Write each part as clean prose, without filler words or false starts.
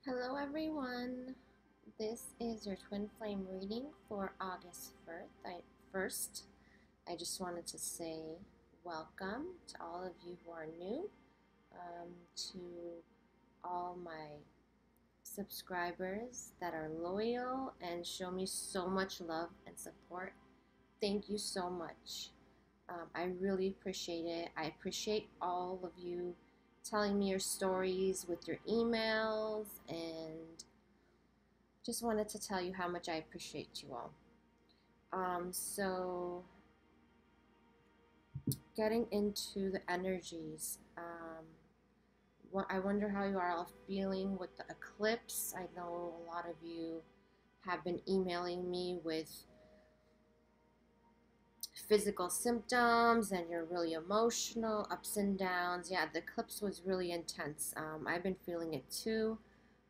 Hello everyone, this is your twin flame reading for August 1st. I just wanted to say welcome to all of you who are new, to all my subscribers that are loyal and show me so much love and support. Thank you so much. I really appreciate it. I appreciate all of you telling me your stories with your emails, and just wanted to tell you how much I appreciate you all. So getting into the energies, I wonder how you are all feeling with the eclipse. I know a lot of you have been emailing me with physical symptoms and you're really emotional, ups and downs. Yeah, the eclipse was really intense. I've been feeling it too.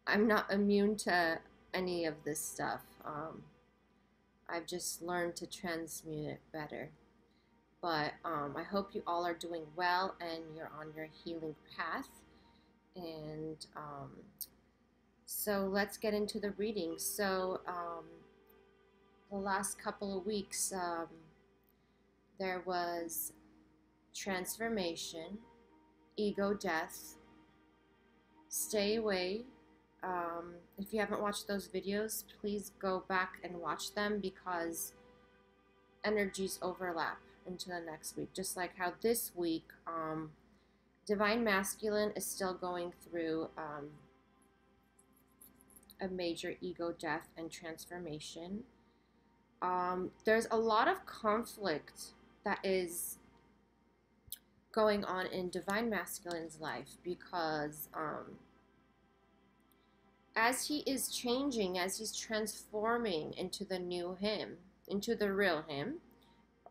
I'm not immune to any of this stuff. I've just learned to transmute it better. But I hope you all are doing well and you're on your healing path. And so let's get into the reading. So the last couple of weeks, there was transformation, ego death, stay away. If you haven't watched those videos, please go back and watch them because energies overlap into the next week. Just like how this week, Divine Masculine is still going through a major ego death and transformation. There's a lot of conflict that is going on in Divine Masculine's life because as he is changing, as he's transforming into the new him, into the real him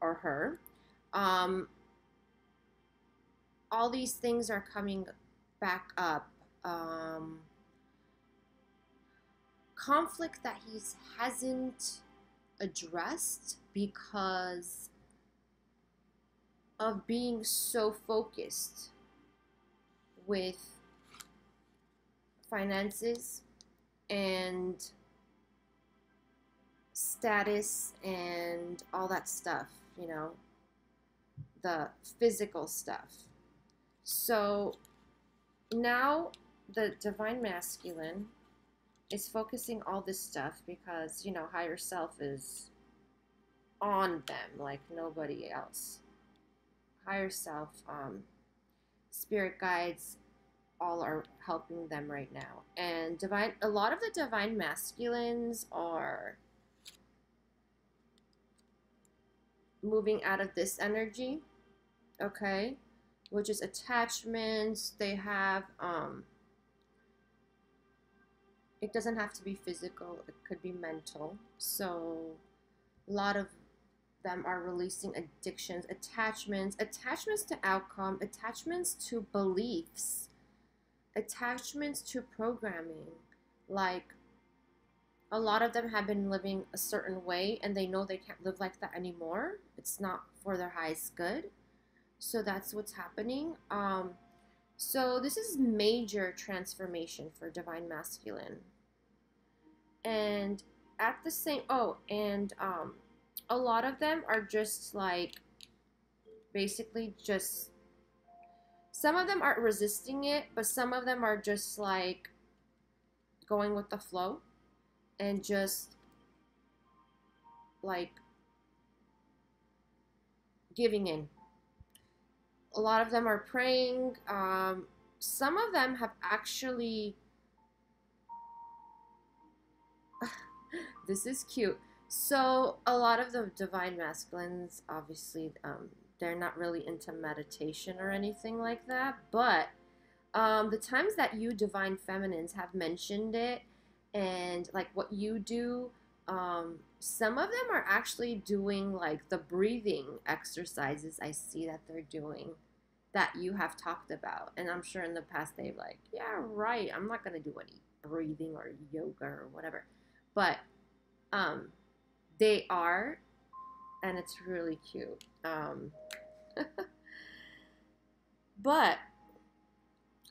or her, all these things are coming back up. Conflict that he hasn't addressed because of being so focused with finances and status and all that stuff, you know, the physical stuff. So now the Divine Masculine is focusing all this stuff because, you know, higher self is on them like nobody else. Higher self, spirit guides, all are helping them right now. And a lot of the Divine Masculines are moving out of this energy, okay, which is attachments. They have, it doesn't have to be physical, it could be mental. So a lot of them are releasing addictions, attachments to outcome, attachments to beliefs, attachments to programming. Like, a lot of them have been living a certain way and they know they can't live like that anymore. It's not for their highest good. So that's what's happening. So this is major transformation for Divine Masculine. And at the same, a lot of them are just like, basically just, some of them aren't resisting it, but some of them are just like going with the flow and just like giving in. A lot of them are praying. Some of them have actually, this is cute. So a lot of the Divine Masculines, obviously, they're not really into meditation or anything like that. But the times that you Divine Feminines have mentioned it and like what you do, some of them are actually doing like the breathing exercises I see that they're doing that you have talked about. And I'm sure in the past they've like, yeah, right, I'm not going to do any breathing or yoga or whatever. But they are, and it's really cute. But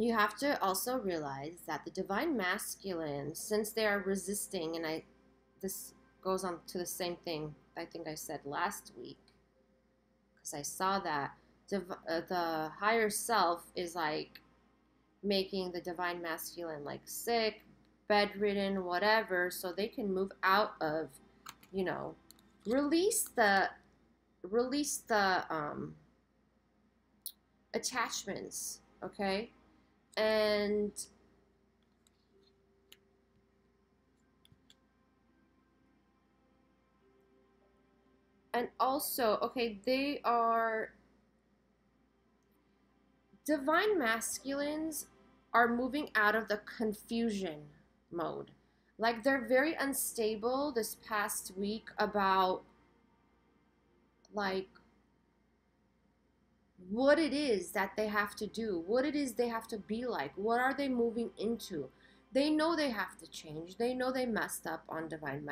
you have to also realize that the divine masculine, since they are resisting, and this goes on to the same thing I think I said last week, because I saw that the higher self is like making the divine masculine like sick, bedridden, whatever, so they can move out of, you know, release the attachments, okay? And also, okay, they are divine masculines are moving out of the confusion mode. Like they're very unstable this past week about like what it is that they have to do, what it is they have to be like, what are they moving into. They know they have to change. They know they messed up on divine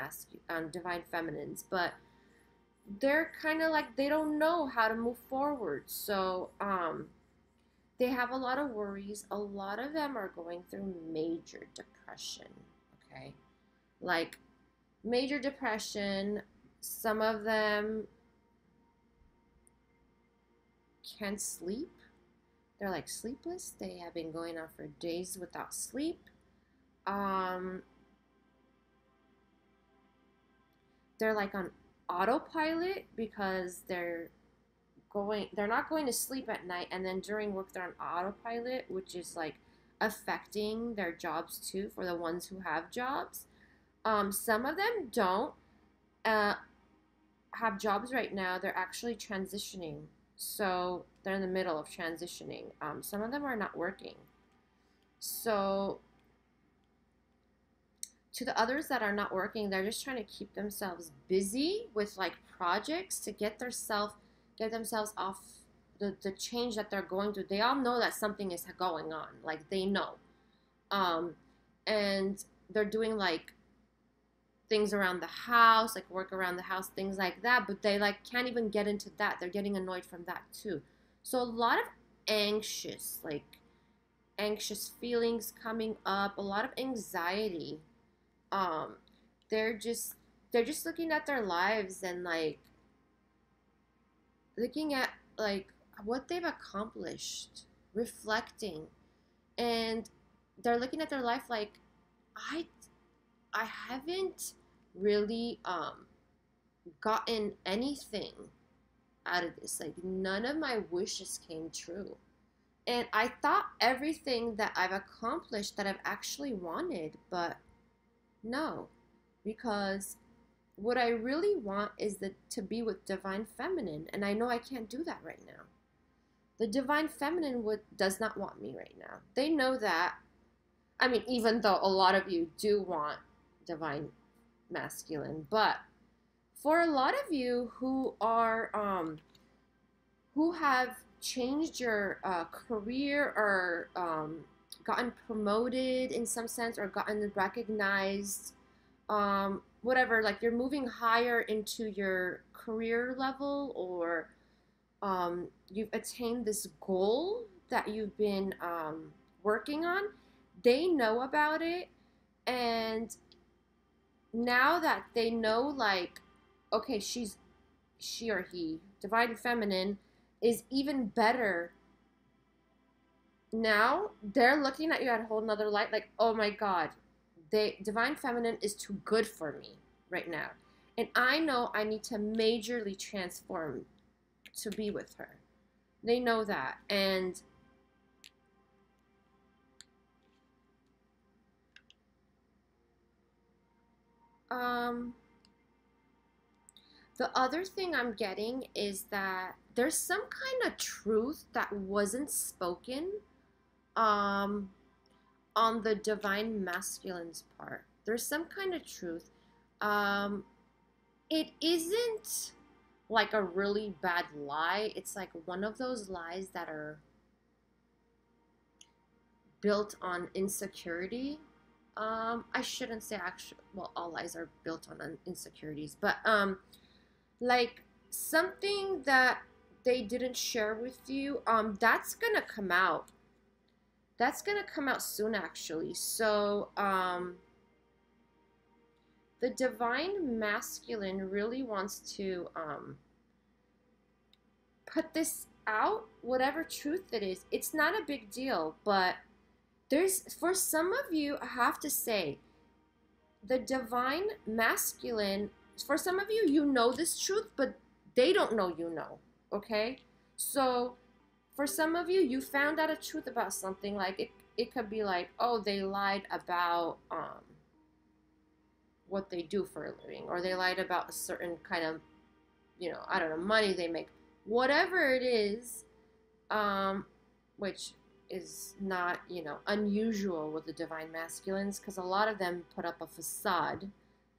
feminines, but they're kind of like they don't know how to move forward. So they have a lot of worries. A lot of them are going through major depression, okay? Like major depression. Some of them can't sleep. They're like sleepless. They have been going on for days without sleep. They're like on autopilot because they're not going to sleep at night, and then during work they're on autopilot, which is like affecting their jobs too for the ones who have jobs. Some of them don't have jobs right now. They're actually transitioning, so they're in the middle of transitioning. Some of them are not working. So to the others that are not working, they're just trying to keep themselves busy with like projects to get themselves off the change that they're going through. They all know that something is going on. Like they know. And they're doing like things around the house, like work around the house, things like that, but they like can't even get into that. They're getting annoyed from that too. So a lot of anxious feelings coming up, a lot of anxiety. um they're just looking at their lives and like looking at like what they've accomplished, reflecting, and they're looking at their life like I I haven't really gotten anything out of this. Like none of my wishes came true. And I thought everything that I've accomplished that I've actually wanted, but no, because what I really want is to be with divine feminine, and I know I can't do that right now. The divine feminine does not want me right now. They know that. I mean, even though a lot of you do want divine masculine, but for a lot of you who are who have changed your career or gotten promoted in some sense or gotten recognized, whatever, like you're moving higher into your career level, or you've attained this goal that you've been working on. They know about it, and now that they know, like, okay, she or he, divine feminine, is even better. Now they're looking at you at a whole nother light, like, oh my god, divine feminine is too good for me right now, and I know I need to majorly transform to be with her. They know that. And the other thing I'm getting is that there's some kind of truth that wasn't spoken on the divine masculine's part. There's some kind of truth. It isn't like a really bad lie. It's like one of those lies that are built on insecurity. I shouldn't say actually, well, all lies are built on insecurities, but like something that they didn't share with you, that's gonna come out. That's gonna come out soon, actually. So, the divine masculine really wants to put this out, whatever truth it is. It's not a big deal, but there's, for some of you, I have to say, the divine masculine, for some of you, you know this truth, but they don't know you know, okay? So for some of you, you found out a truth about something, like it could be like, oh, they lied about what they do for a living, or they lied about a certain kind of, I don't know, money they make, whatever it is, which is not, unusual with the divine masculines, because a lot of them put up a facade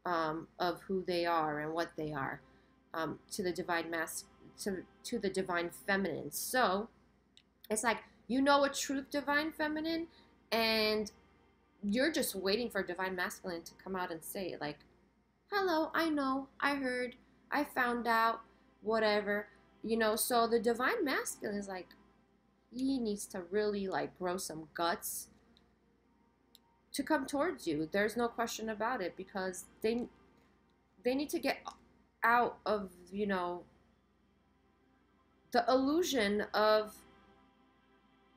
of who they are and what they are, to the divine to the divine feminine. So it's like, a truth, divine feminine, and you're just waiting for divine masculine to come out and say, like, hello, I know, I heard, I found out, whatever. So the divine masculine is like, he needs to really, like, grow some guts to come towards you. There's no question about it, because they need to get out of, the illusion of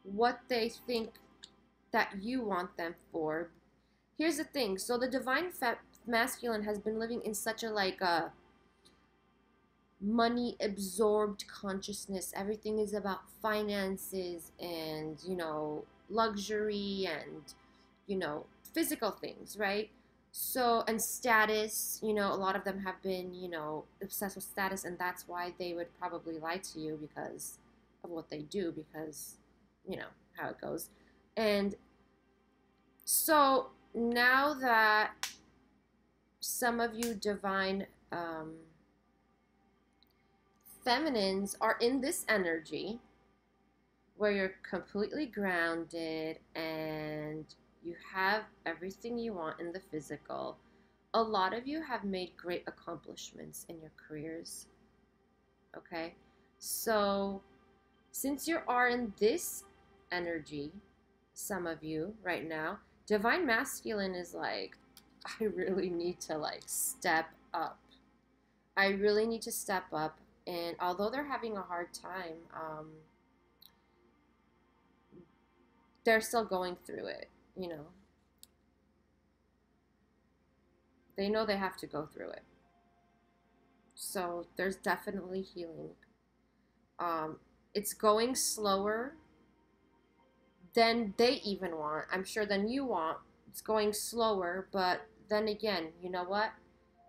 what they think that you want them for. Here's the thing. So the divine masculine has been living in such a, like, a money absorbed consciousness. Everything is about finances and, luxury and, physical things, right? So, and status, a lot of them have been, obsessed with status, and that's why they would probably lie to you, because of what they do, because, how it goes. And so now that some of you divine feminines are in this energy where you're completely grounded and you have everything you want in the physical, a lot of you have made great accomplishments in your careers. Okay? So since you are in this energy, some of you right now, divine masculine is like, I really need to, like, step up. I really need to step up. And although they're having a hard time, they're still going through it, They know they have to go through it. So there's definitely healing. It's going slower than they even want. I'm sure than you want. It's going slower, but then again, you know what?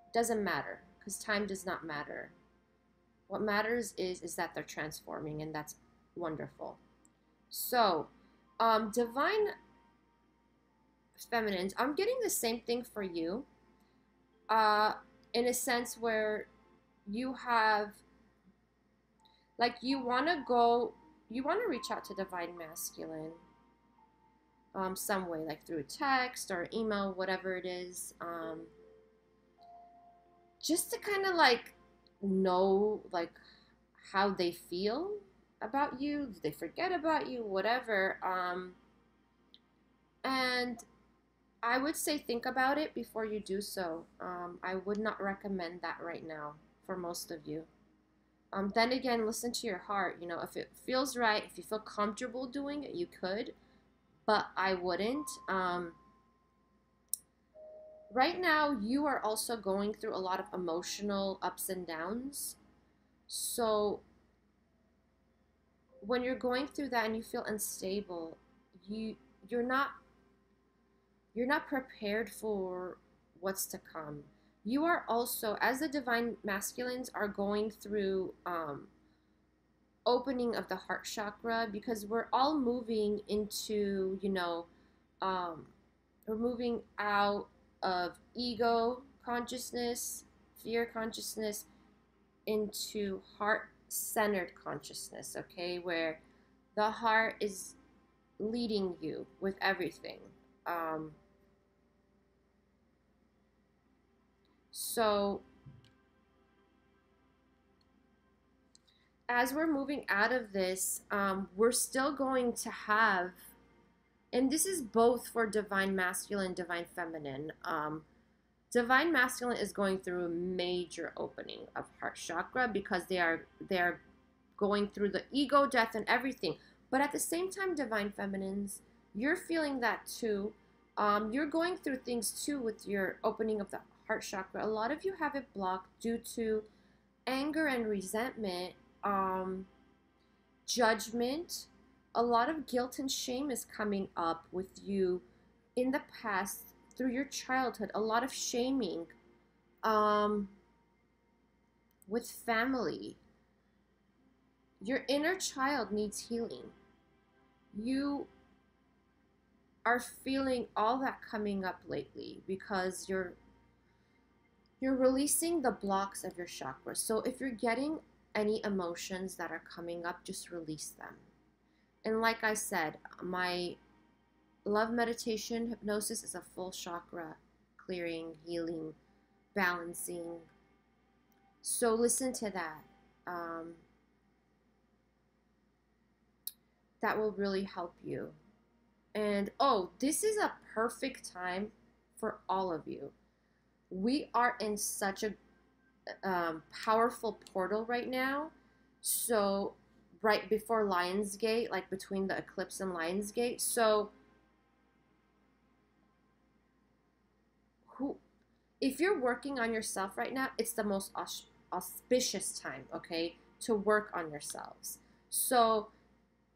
It doesn't matter, because time does not matter. What matters is that they're transforming, and that's wonderful. So, divine feminines, I'm getting the same thing for you, in a sense where you have, like, you want to reach out to divine masculine, some way, like through a text or email, whatever it is, just to kind of, like, know, like, how they feel about you. Did they forget about you? Whatever. And I would say think about it before you do so. I would not recommend that right now for most of you. Then again, listen to your heart. If it feels right, if you feel comfortable doing it, you could, but I wouldn't. Right now, you are also going through a lot of emotional ups and downs. So when you're going through that and you feel unstable, you're not prepared for what's to come. You are also, as the divine masculines, are going through opening of the heart chakra, because we're all moving into, we're moving out of ego consciousness, fear consciousness, into heart-centered consciousness, okay, where the heart is leading you with everything. So as we're moving out of this, we're still going to have And this is both for divine masculine, divine feminine. Divine masculine is going through a major opening of heart chakra because they are going through the ego death and everything. But at the same time, divine feminines, you're feeling that too. You're going through things too with your opening of the heart chakra. A lot of you have it blocked due to anger and resentment, judgment. A lot of guilt and shame is coming up with you in the past through your childhood. A lot of shaming with family. Your inner child needs healing. You are feeling all that coming up lately because you're releasing the blocks of your chakras. So if you're getting any emotions that are coming up, just release them. And like I said, my love meditation hypnosis is a full chakra clearing, healing, balancing. So listen to that. That will really help you. And oh, this is a perfect time for all of you. We are in such a powerful portal right now. So right before Lionsgate, like between the eclipse and Lionsgate. So if you're working on yourself right now, it's the most auspicious time, okay, to work on yourselves. So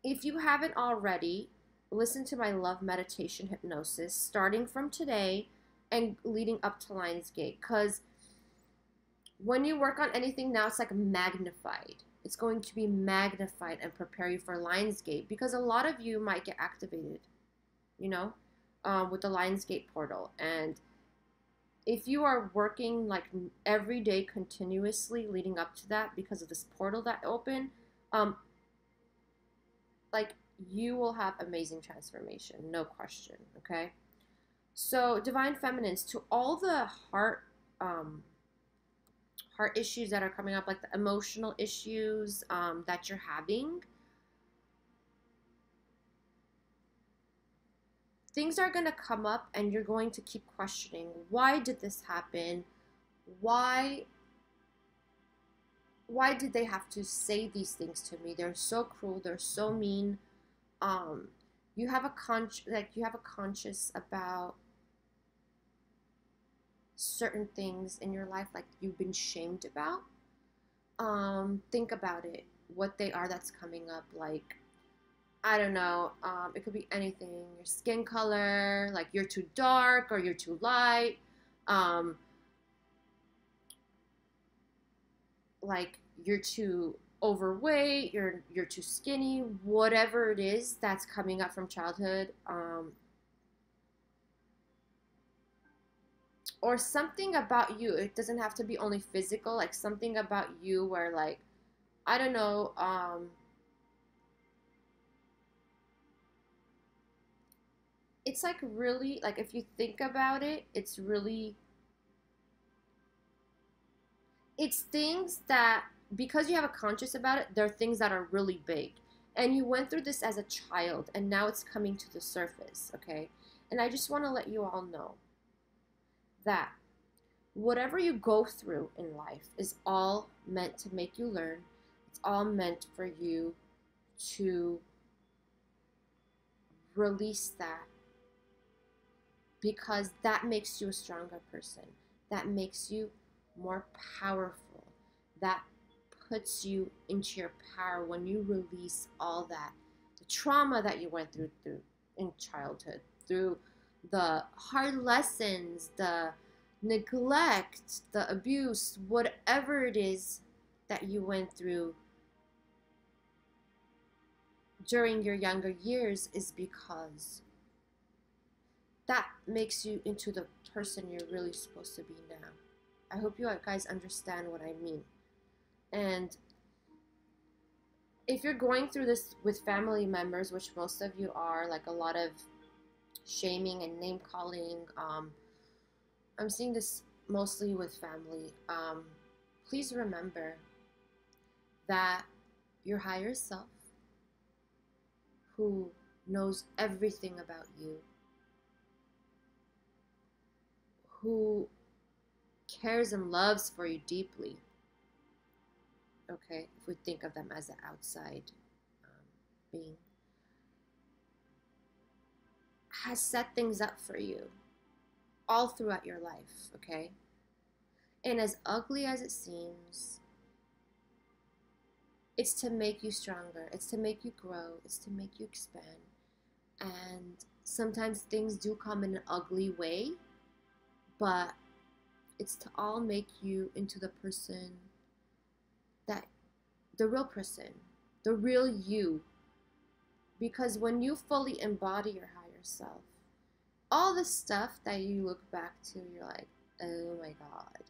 if you haven't already, listen to my love meditation hypnosis starting from today and leading up to Lionsgate, because when you work on anything now, it's like magnified. It's going to be magnified and prepare you for Lionsgate, because a lot of you might get activated, you know, with the Lionsgate portal. And if you are working like every day continuously leading up to that because of this portal that opened, like you will have amazing transformation, no question, okay? So divine feminines, to all the heart issues that are coming up, like the emotional issues that you're having, things are going to come up and you're going to keep questioning, why did this happen? Why did they have to say these things to me? They're so cruel, they're so mean. You have a conscious about certain things in your life, like you've been shamed about. Think about it, what they are that's coming up. Like, I don't know, it could be anything. Your skin color, like you're too dark or you're too light. Like you're too overweight, you're too skinny, whatever it is that's coming up from childhood, or something about you. It doesn't have to be only physical, like something about you where, like, I don't know, it's like really, like if you think about it, it's things that, because you have a conscious about it, they're things that are really big. And you went through this as a child, and now it's coming to the surface, okay? And I just want to let you all know that whatever you go through in life is all meant to make you learn. It's all meant for you to release that, because that makes you a stronger person. That makes you more powerful. That puts you into your power when you release all that, the trauma that you went through in childhood, through the hard lessons, the neglect, the abuse, whatever it is that you went through during your younger years, is because that makes you into the person you're really supposed to be now. I hope you guys understand what I mean. And if you're going through this with family members, which most of you are, like a lot of shaming and name calling, I'm seeing this mostly with family. Please remember that your higher self, who knows everything about you, who cares and loves for you deeply, okay, if we think of them as an outside being, has set things up for you all throughout your life, okay? And as ugly as it seems, it's to make you stronger, it's to make you grow, it's to make you expand. And sometimes things do come in an ugly way, but it's to all make you into the person that, the real person, the real you. Because when you fully embody your higher self, all the stuff that you look back to, you're like, oh my God,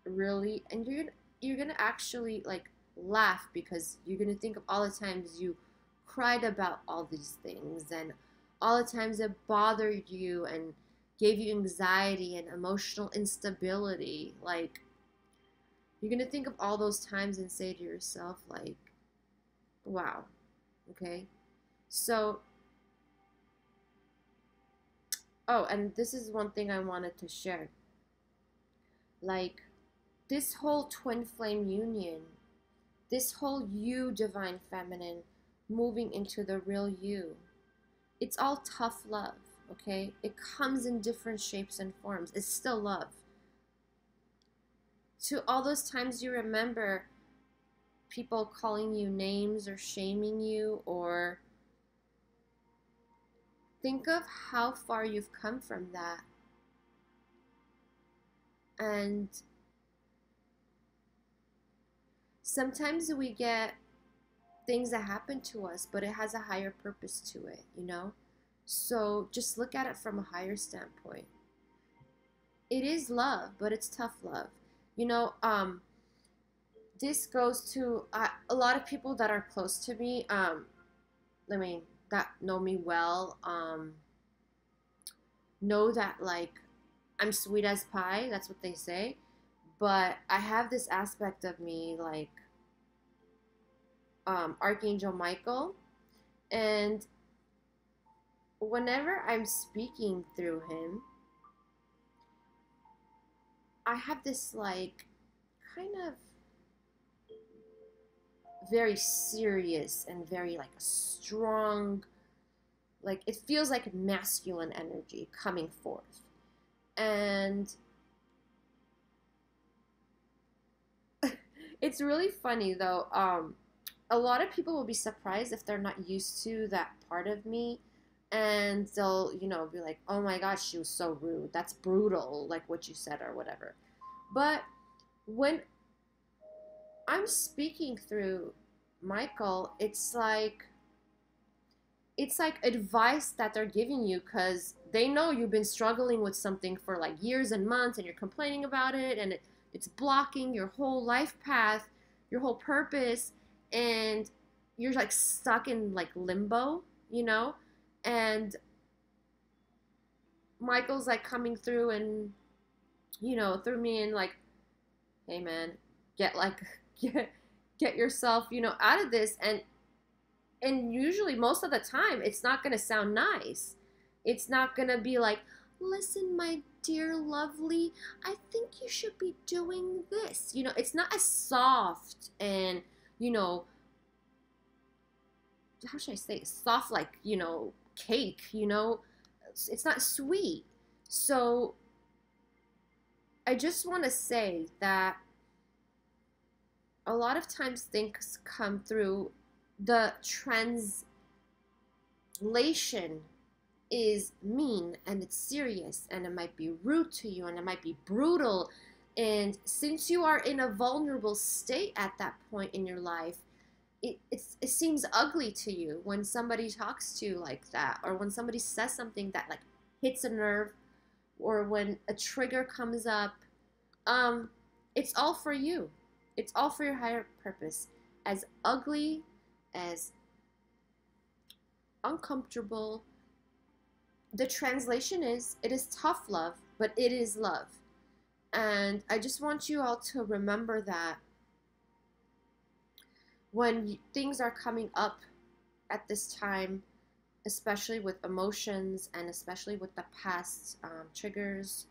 really? And you're gonna actually like laugh, because you're gonna think of all the times you cried about all these things, and all the times it bothered you and gave you anxiety and emotional instability. Like, you're gonna think of all those times and say to yourself, like, wow, okay? So, oh, and this is one thing I wanted to share. Like, this whole twin flame union, this whole you, divine feminine, moving into the real you, it's all tough love, okay? It comes in different shapes and forms. It's still love. To all those times you remember people calling you names or shaming you, or think of how far you've come from that. And sometimes we get things that happen to us, but it has a higher purpose to it, you know? So just look at it from a higher standpoint. It is love, but it's tough love. You know, this goes to a lot of people that are close to me, that know me well, know that, like, I'm sweet as pie, that's what they say, but I have this aspect of me, like, Archangel Michael, and whenever I'm speaking through him, I have this, like, kind of very serious and very, like, strong, like, it feels like masculine energy coming forth. And it's really funny, though. A lot of people will be surprised if they're not used to that part of me, and they'll, you know, be like, oh my God, she was so rude, that's brutal, like what you said or whatever. But when I'm speaking through Michael, it's like advice that they're giving you, because they know you've been struggling with something for like years and months, and you're complaining about it, and it's blocking your whole life path, your whole purpose, and you're like stuck in like limbo, you know? And Michael's like coming through and, you know, through me, and like, hey man, get like get yourself, you know, out of this. And usually most of the time it's not going to sound nice. It's not going to be like, listen, my dear lovely, I think you should be doing this. You know, it's not as soft and, you know, how should I say, soft, like, you know, cake, you know, it's not sweet. So I just want to say that a lot of times things come through, the translation is mean, and it's serious, and it might be rude to you, and it might be brutal. And since you are in a vulnerable state at that point in your life, it seems ugly to you when somebody talks to you like that, or when somebody says something that like hits a nerve, or when a trigger comes up. It's all for you. It's all for your higher purpose. As ugly, as uncomfortable, the translation is, it is tough love, but it is love. And I just want you all to remember that when things are coming up at this time, especially with emotions and especially with the past triggers,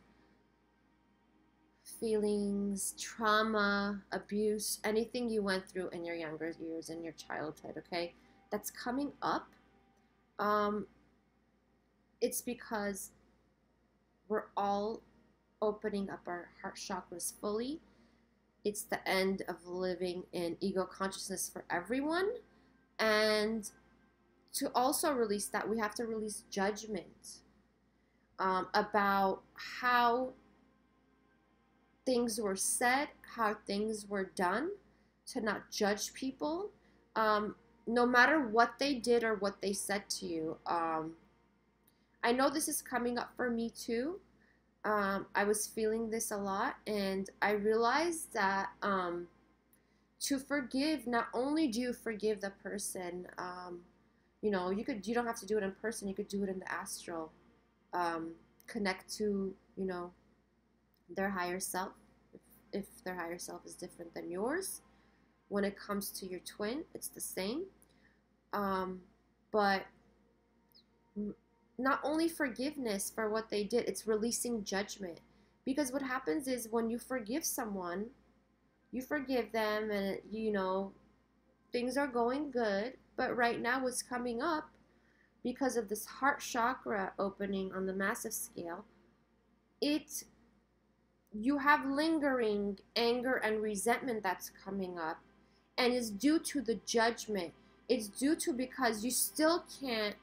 feelings, trauma, abuse, anything you went through in your younger years, in your childhood, okay, that's coming up. Um, it's because we're all opening up our heart chakras fully. It's the end of living in ego consciousness for everyone. And to also release that, we have to release judgment about how things were said, how things were done, to not judge people, no matter what they did or what they said to you. I know this is coming up for me too. I was feeling this a lot, and I realized that to forgive, not only do you forgive the person, you know, you don't have to do it in person. You could do it in the astral. Connect to, you know, their higher self, if their higher self is different than yours. When it comes to your twin, it's the same. But not only forgiveness for what they did, it's releasing judgment. Because what happens is when you forgive someone, you forgive them, and you know, things are going good. But right now what's coming up, because of this heart chakra opening on the massive scale, you have lingering anger and resentment that's coming up, and it's due to the judgment. It's due to, because you still can't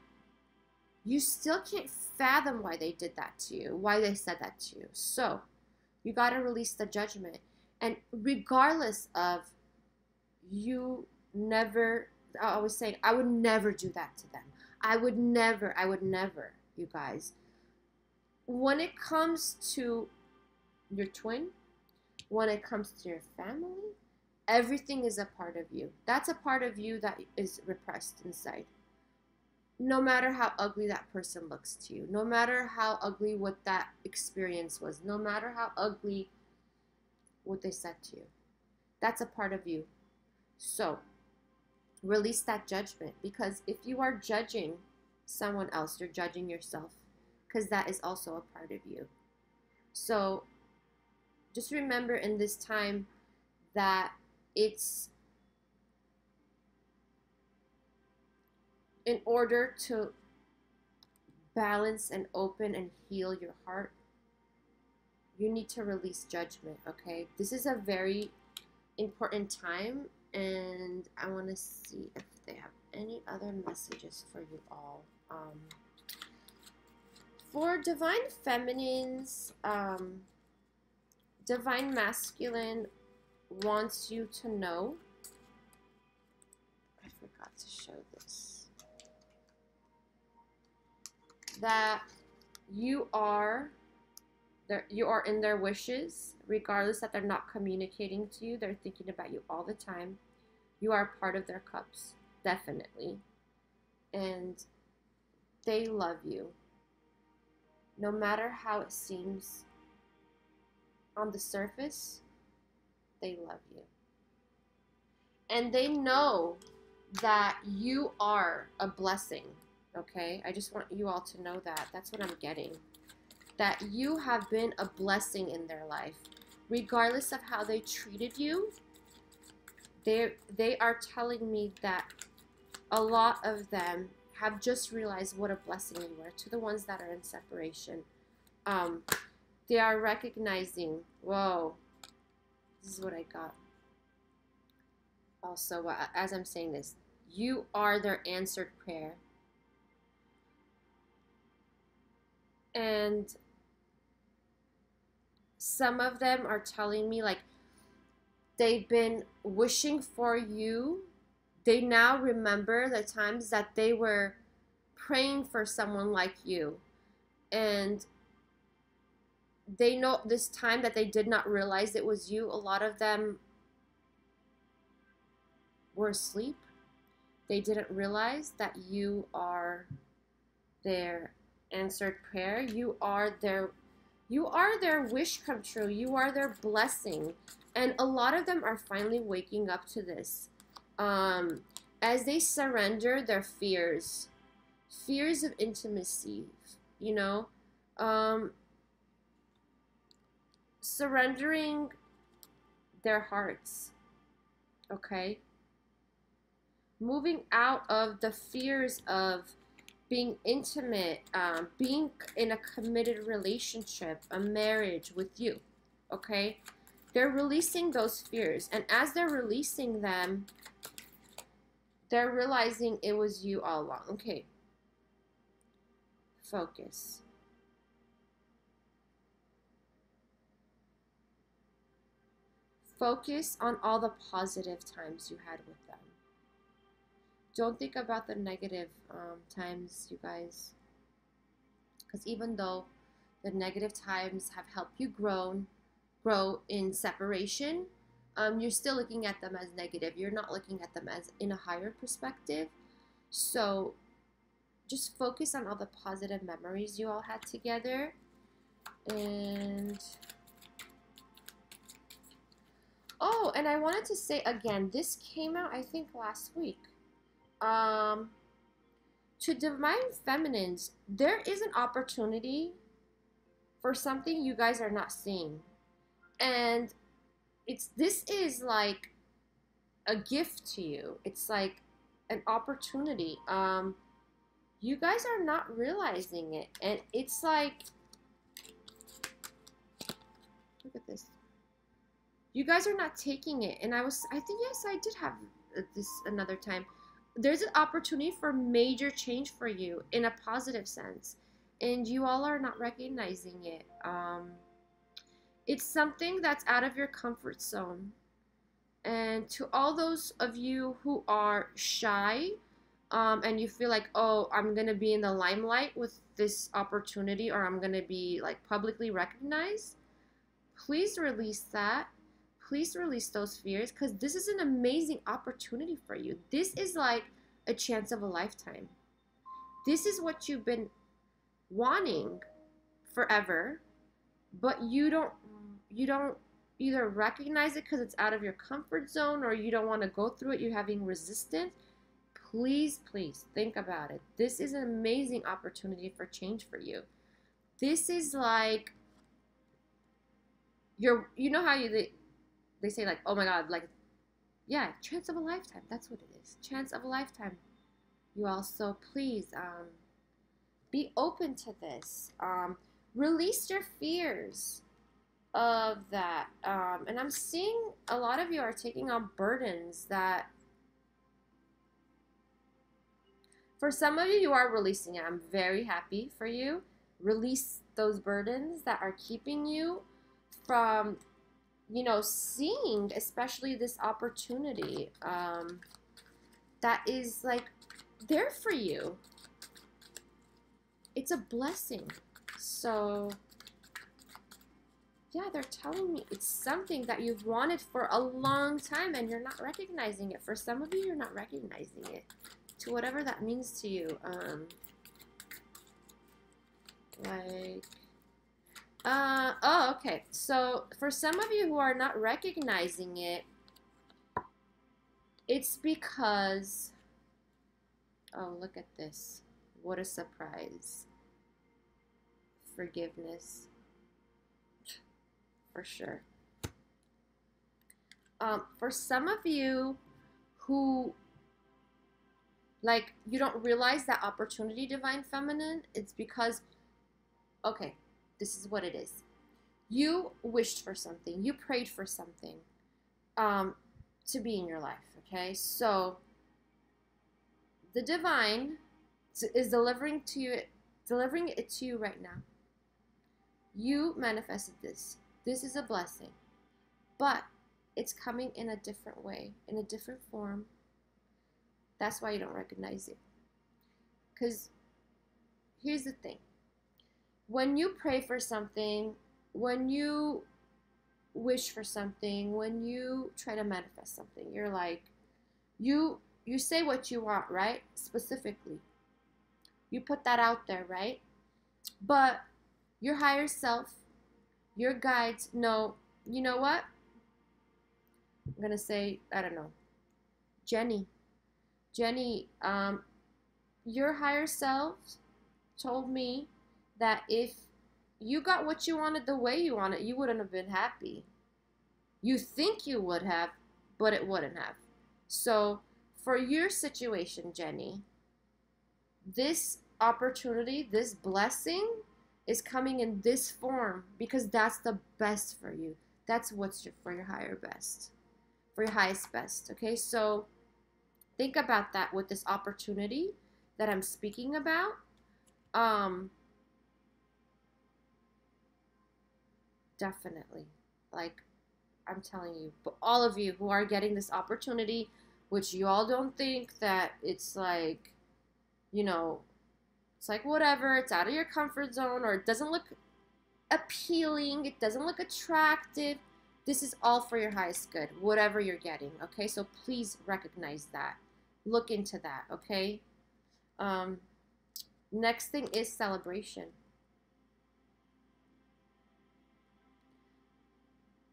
fathom why they did that to you, why they said that to you. So you got to release the judgment. And regardless of, you never, I always say, I would never do that to them. I would never, you guys. When it comes to your twin, when it comes to your family, everything is a part of you. That's a part of you that is repressed inside. No matter how ugly that person looks to you, no matter how ugly what that experience was, no matter how ugly what they said to you, that's a part of you. So release that judgment, because if you are judging someone else, you're judging yourself, because that is also a part of you. So just remember in this time that it's in order to balance and open and heal your heart, you need to release judgment, okay? This is a very important time, and I want to see if they have any other messages for you all. For divine feminines, divine masculine wants you to know, I forgot to show this, that you are in their wishes, regardless that they're not communicating to you. They're thinking about you all the time. You are part of their cups, definitely. And they love you. No matter how it seems on the surface, they love you. And they know that you are a blessing, okay? I just want you all to know that. That's what I'm getting. That you have been a blessing in their life. Regardless of how they treated you, they are telling me that a lot of them have just realized what a blessing you were. To the ones that are in separation, they are recognizing, whoa, this is what I got. Also, as I'm saying this, you are their answered prayer. And some of them are telling me, like, they've been wishing for you. They now remember the times that they were praying for someone like you. And they know this time that they did not realize it was you. A lot of them were asleep. They didn't realize that you are their answered prayer. You are their wish come true. You are their blessing. And a lot of them are finally waking up to this. as they surrender their fears, fears of intimacy, you know, surrendering their hearts, okay? Moving out of the fears of being intimate, being in a committed relationship, a marriage with you, okay? They're releasing those fears. And as they're releasing them, they're realizing it was you all along. Okay. Focus. Focus on all the positive times you had with them. Don't think about the negative times, you guys. Because even though the negative times have helped you grow in separation, you're still looking at them as negative. You're not looking at them as in a higher perspective. So just focus on all the positive memories you all had together. And oh, and I wanted to say again, this came out I think last week. To divine feminines, there is an opportunity for something you guys are not seeing. And this is like a gift to you. It's like an opportunity. You guys are not realizing it. And it's like, look at this. You guys are not taking it. And I think, yes, I did have this another time. There's an opportunity for major change for you in a positive sense. And you all are not recognizing it. It's something that's out of your comfort zone. And to all those of you who are shy, and you feel like, oh, I'm going to be in the limelight with this opportunity, or I'm going to be like publicly recognized, please release that. Please release those fears, because this is an amazing opportunity for you. This is like a chance of a lifetime. This is what you've been wanting forever, but you don't either recognize it because it's out of your comfort zone, or you don't want to go through it, you're having resistance. Please think about it. This is an amazing opportunity for change for you. This is like you know how they say like, oh my God, like, yeah, chance of a lifetime. That's what it is. Chance of a lifetime. You also please be open to this. Release your fears of that. And I'm seeing a lot of you are taking on burdens that, for some of you, you are releasing it. I'm very happy for you. Release those burdens that are keeping you from, you know, seeing especially this opportunity that is like there for you. It's a blessing. So yeah, they're telling me it's something that you've wanted for a long time and you're not recognizing it. For some of you, you're not recognizing it. To whatever that means to you. Oh, okay. So for some of you who are not recognizing it, it's because, oh, look at this. What a surprise. Forgiveness. For sure. For some of you who, like, you don't realize that opportunity, Divine Feminine, it's because, okay, this is what it is. You wished for something. You prayed for something to be in your life, okay? So the Divine is delivering it to you right now. You manifested this. This is a blessing. But it's coming in a different way, in a different form. That's why you don't recognize it. Because here's the thing. When you pray for something, when you wish for something, when you try to manifest something, you're like, you say what you want, right? Specifically. You put that out there, right? But your higher self, your guides know, you know what? I'm going to say, I don't know, Jenny, Jenny, your higher self told me that if you got what you wanted the way you wanted, you wouldn't have been happy. You think you would have, but it wouldn't have. So, for your situation, Jenny, this opportunity, this blessing is coming in this form because that's the best for you. That's what's for your higher best, for your highest best. Okay, so think about that with this opportunity that I'm speaking about. Definitely. Like, I'm telling you, but all of you who are getting this opportunity, which you all don't think that it's like, you know, it's like whatever, it's out of your comfort zone or it doesn't look appealing, it doesn't look attractive. This is all for your highest good, whatever you're getting, okay? So please recognize that. Look into that, okay? Next thing is celebration.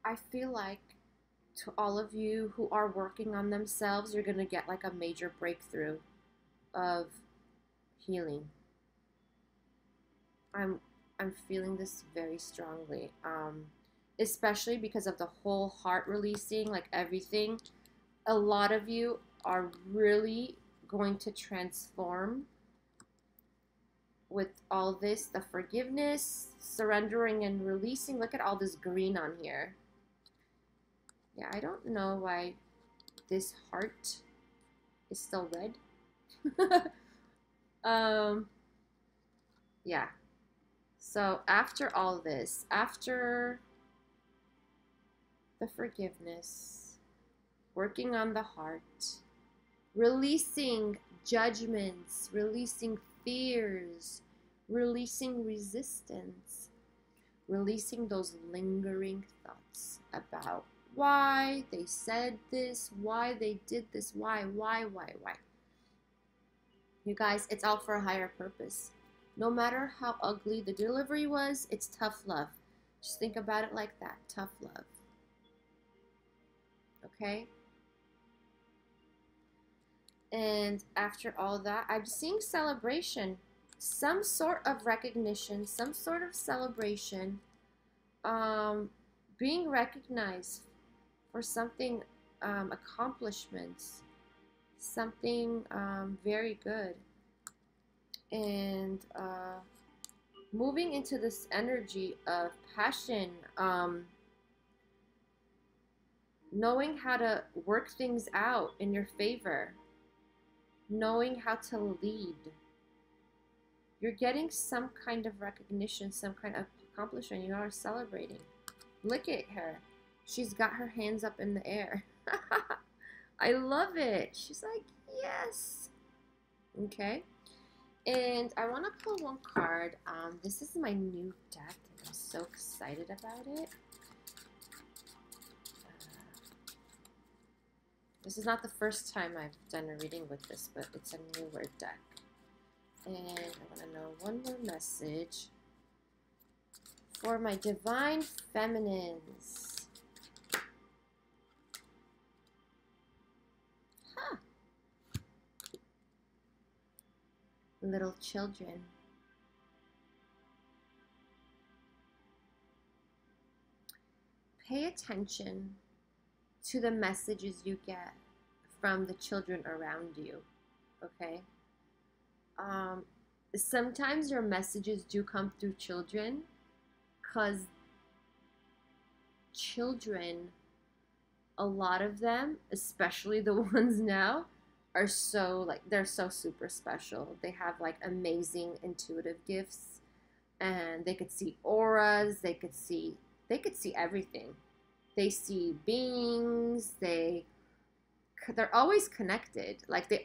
I feel like to all of you who are working on themselves, you're going to get like a major breakthrough of healing. I'm feeling this very strongly. Especially because of the whole heart releasing, like everything. A lot of you are really going to transform with all this, the forgiveness, surrendering and releasing. Look at all this green on here. Yeah, I don't know why this heart is still red. Yeah. So after all this, after the forgiveness, working on the heart, releasing judgments, releasing fears, releasing resistance, releasing those lingering thoughts about why they said this, why they did this, why. You guys, it's all for a higher purpose. No matter how ugly the delivery was, it's tough love. Just think about it like that, tough love. Okay? And after all that, I'm seeing celebration, some sort of recognition, some sort of celebration, being recognized for something, accomplishments, something very good. And moving into this energy of passion, knowing how to work things out in your favor, knowing how to lead. You're getting some kind of recognition, some kind of accomplishment. You are celebrating. Look at her. She's got her hands up in the air. I love it. She's like, yes. Okay. And I want to pull one card. This is my new deck, and I'm so excited about it. This is not the first time I've done a reading with this, but it's a newer deck. And I want to know one more message for my divine feminines. Huh. Little children. Pay attention to the messages you get from the children around you, okay? Sometimes your messages do come through children because children, a lot of them, especially the ones now, are so, like, they're so super special. They have, like, amazing intuitive gifts, and they could see auras, they could see everything. They see beings, they're always connected. Like, they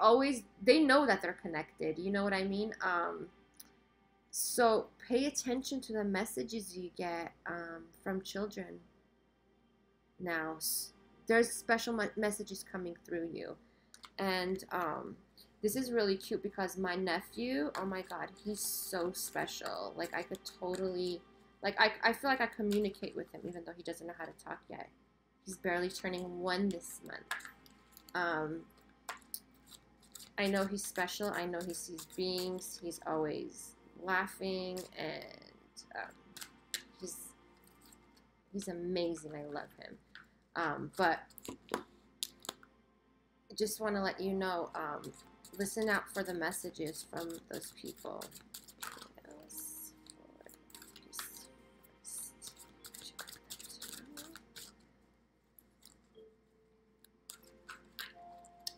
know that they're connected. You know what I mean? So pay attention to the messages you get from children. Now, there's special messages coming through you. And this is really cute because my nephew, oh my God, he's so special. Like, I could totally, like, I feel like I communicate with him even though he doesn't know how to talk yet. He's barely turning 1 this month. I know he's special. I know he sees beings. He's always laughing, and um, he's he's amazing. I love him. But I just want to let you know, listen out for the messages from those people.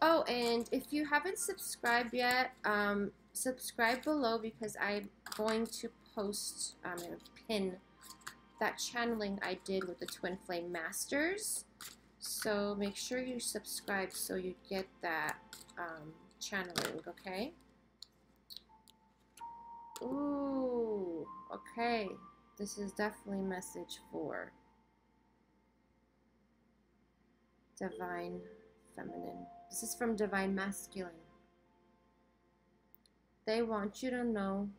Oh, and if you haven't subscribed yet, subscribe below, because I'm going to post and pin that channeling I did with the Twin Flame Masters. So make sure you subscribe so you get that channeling, okay? Ooh, okay. This is definitely a message for Divine Feminine. This is from Divine Masculine. They want you to know,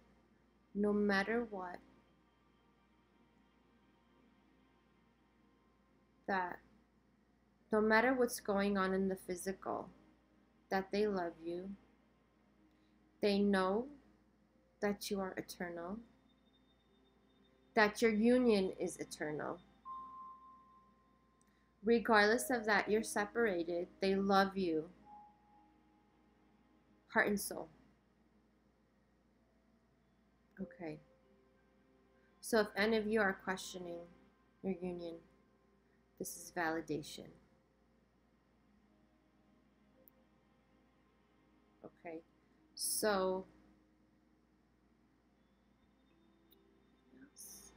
no matter what, that no matter what's going on in the physical, that they love you. They know that you are eternal, that your union is eternal. Regardless of that you're separated, they love you, heart and soul. Okay. So if any of you are questioning your union, this is validation. Okay. So yes.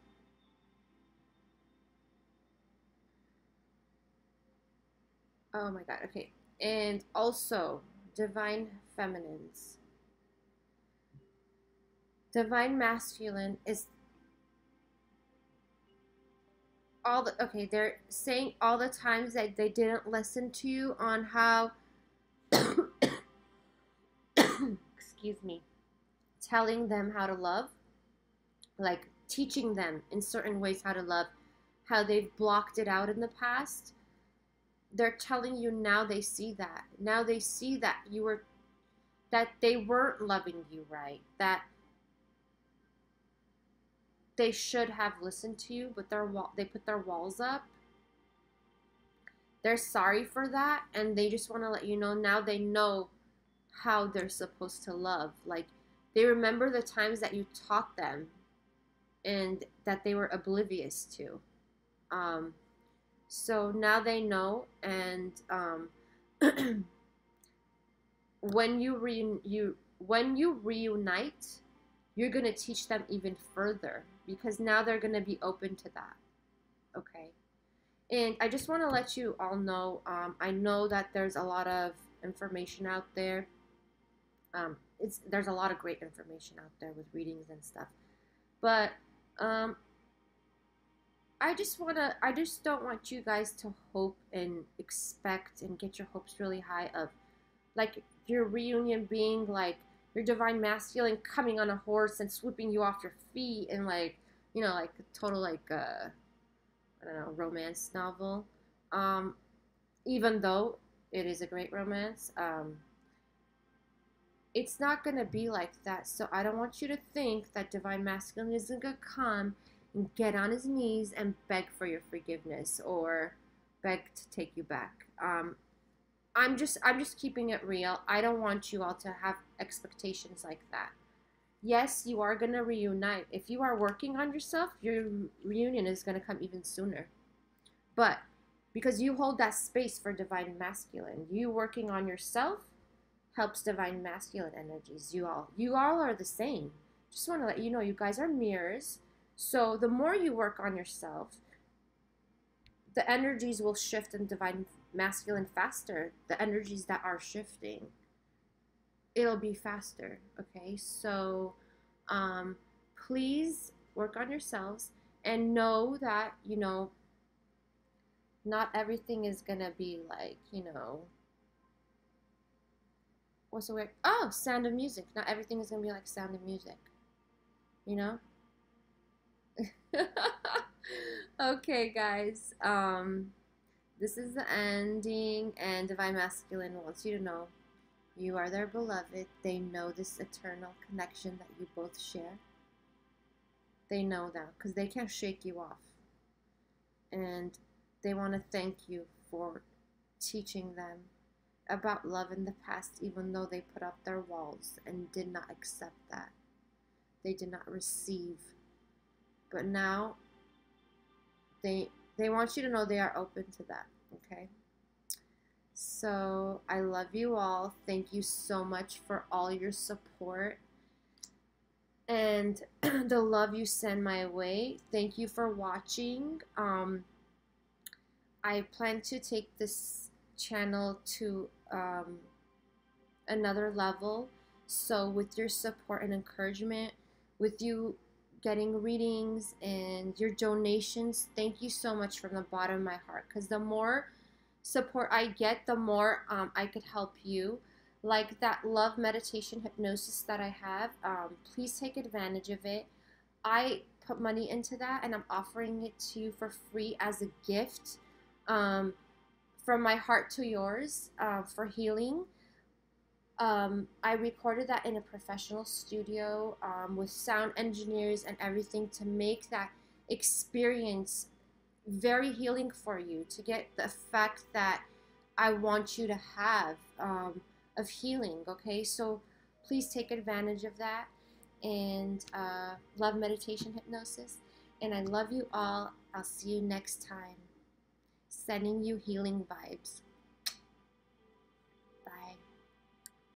Oh my God. Okay. And also, Divine Feminines. Divine Masculine is all the, okay, they're saying all the times that they didn't listen to you on how excuse me, telling them how to love, like teaching them in certain ways how to love, how they've blocked it out in the past. They're telling you now they see that. Now they see that that they weren't loving you right, that they should have listened to you, but they put their walls up. They're sorry for that, and they just want to let you know now they know how they're supposed to love. Like, they remember the times that you taught them and that they were oblivious to. So now they know, and when you reunite, you're gonna teach them even further, because now they're gonna be open to that. Okay. And I just want to let you all know, I know that there's a lot of information out there. There's a lot of great information out there with readings and stuff, but I just don't want you guys to hope and expect and get your hopes really high of, like, your reunion being like your Divine Masculine coming on a horse and swooping you off your feet, and like, you know, like a total, like, I don't know, romance novel. Even though it is a great romance, it's not gonna be like that. So I don't want you to think that Divine Masculine isn't gonna come and get on his knees and beg for your forgiveness or beg to take you back. I'm just keeping it real. I don't want you all to have expectations like that. Yes, you are going to reunite. If you are working on yourself, your reunion is going to come even sooner. But because you hold that space for Divine Masculine, you working on yourself helps Divine Masculine energies. You all are the same. Just want to let you know, you guys are mirrors. So the more you work on yourself, the energies will shift in Divine Masculine faster. The energies that are shifting, it'll be faster. Okay, so please work on yourselves and know that, you know, not everything is gonna be like, you know, what's the word? Oh, Sound of Music. Not everything is gonna be like Sound of Music, you know. Okay, guys, this is the ending, and Divine Masculine wants you to know You are their beloved. They know this eternal connection that you both share. They know that because they can't shake you off. And they want to thank you for teaching them about love in the past, even though they put up their walls and did not accept that. They did not receive. But now they want you to know they are open to that, okay? So I love you all. Thank you so much for all your support and the love you send my way. Thank you for watching. I plan to take this channel to another level. So with your support and encouragement, with you getting readings and your donations, thank you so much from the bottom of my heart, because the more support I get, the more I could help you. Like that love meditation hypnosis that I have, please take advantage of it. I put money into that and I'm offering it to you for free as a gift, from my heart to yours, for healing. I recorded that in a professional studio, with sound engineers and everything, to make that experience very healing for you, to get the effect that I want you to have, of healing. Okay, so please take advantage of that. And love meditation hypnosis. And I love you all. I'll see you next time. Sending you healing vibes.